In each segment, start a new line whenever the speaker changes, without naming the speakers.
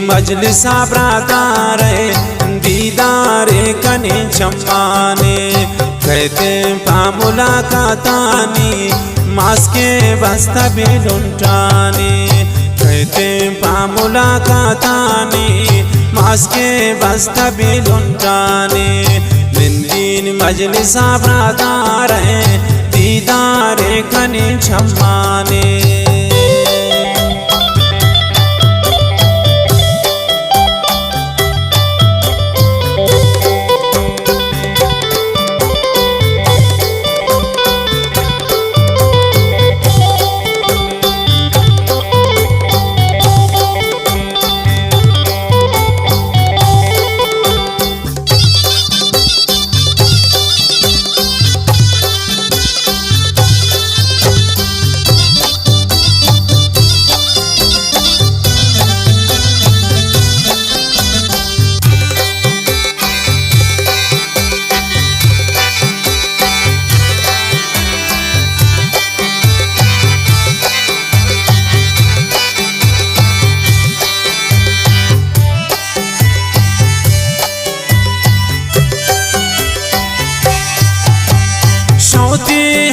मजलिसा ब्रादारे दीदारे कने चम्माने कहते पामुला कातानी मास्के बस्ता बिलुंटाने कहते पामुला कातानी मास्के बस्ता बिलुंटाने निंदीन मजलिसा ब्रादारे दीदारे कने चम्माने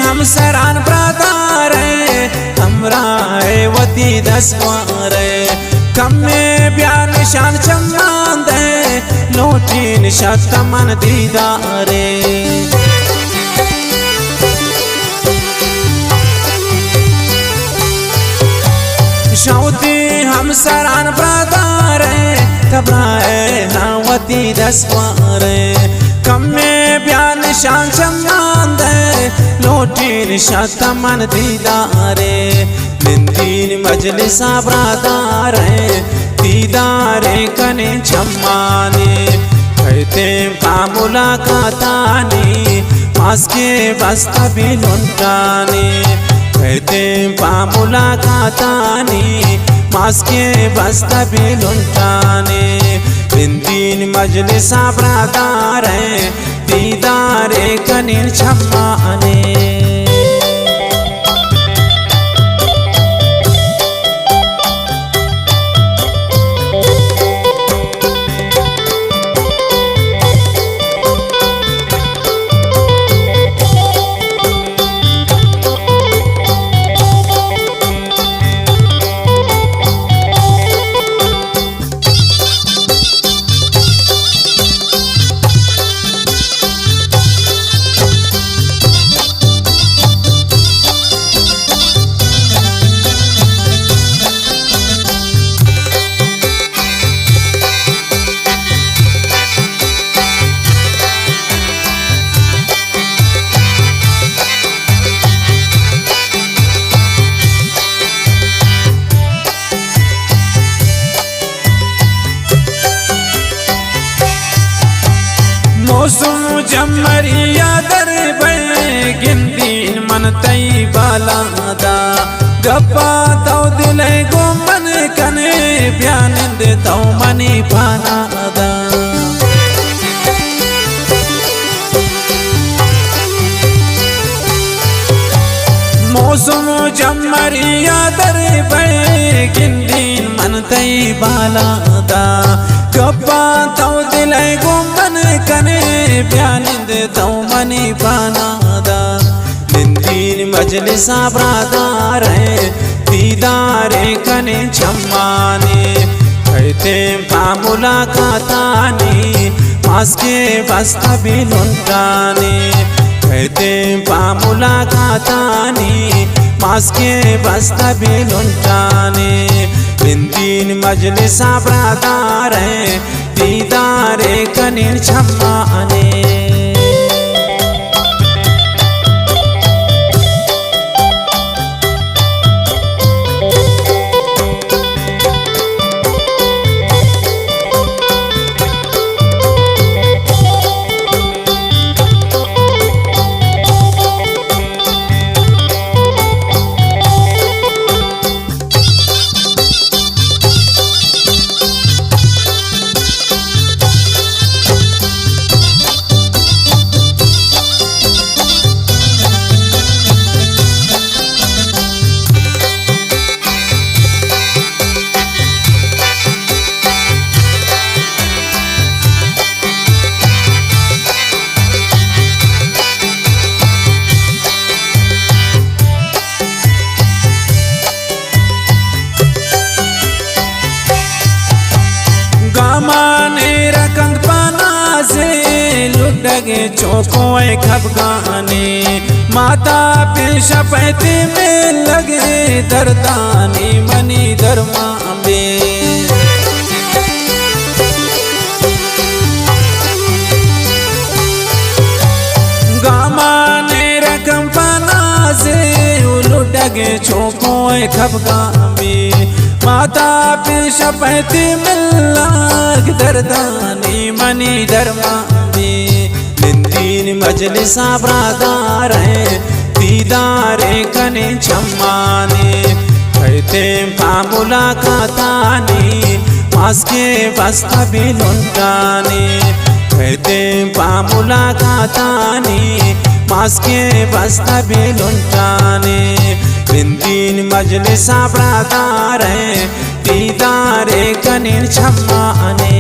हम सरान ब्रादारे हमरा वती दसवारे कम में ब्यान शान चम्मांदे लोटीन शतमन दीदारे शौती हम सरान ब्रादारे घबराए नावती दसवारे कम में ब्यान शान चम्मांदे लोटीन शतमन दीदारे निंदीन मजलिसा ब्रादारे दीदारे कने चम्माने कहते पामुला कातानी मास्के बस्ता बिलुंटाने कहते पामुला कातानी मास्के बस्ता बिलुंटाने निंदीन मजलिसा ब्रादारे दीदारे कने चम्माने मौसम जमरिया दर गिंदीन मन तई बालादा गप्पा तो दिल गो मन कने बयान दे तो मनी पानादा मौसम जमरिया दर गिंदीन मन तई बालादा गप्पा तो दिल गो कने बयान दे तो मनी पानादा निंदीन मजलिसा ब्रादारे दीदारे कने चम्माने कहते पामुला कातानी मास्के बस्ता बिलुंटाने कहते पामुला कातानी मास्के बस्ता बिलुंटाने निंदीन मजलिसा ब्रादारे दीदारे कने चम्माने लुडगे चौकोए खबगाने माता पे शपैते में लगे दर्दानी मनी धर्मांबे गामाने रकम पना से लुडगे चौकोए खबगाने माता पे शपैते में लगे दर्दानी मनी धर्मांबे दिन मजलिसा ब्रादार है दीदारे कने छम्माने कहते पामुला खातानी मास्के बस्ता भी लुंटाने कहते पामुला खातानी मास्के बस्ता भी लुंटाने दिन मजलिसा ब्रादार है दीदारे कने छम्माने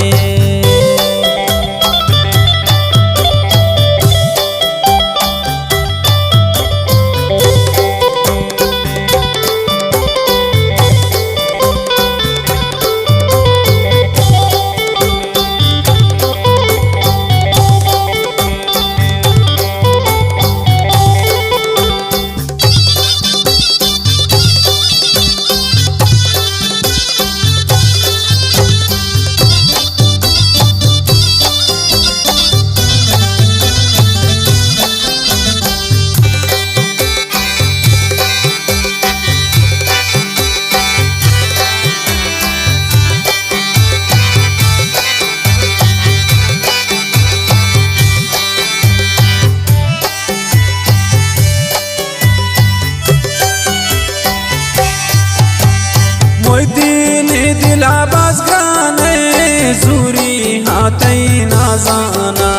दिला बस गाने जूरी हाथई नाजाना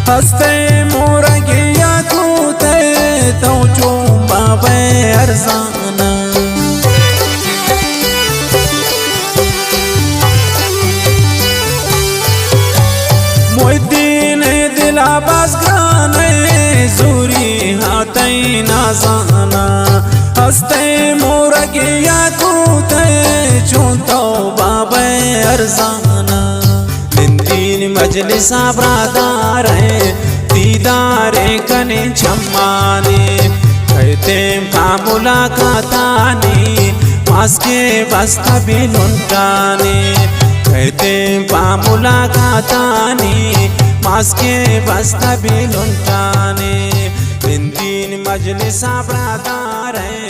हंसते मोर गया कूते तो चुम्बा बे अरजाना मोइदीन दिला बस गाने जूरी हाथई नाजाना हंसते मोर गया कूते चुनतो बाबे अरजाना दिन मजलिसा ब्रादार है दीदारे कने छम्माने कहते पामुला खातानी मास्के बस्ता भी लुंटाने कहते पामुला खातानी मास्के बस्ता भी लुंटाने दिन मजलिसा ब्रादार है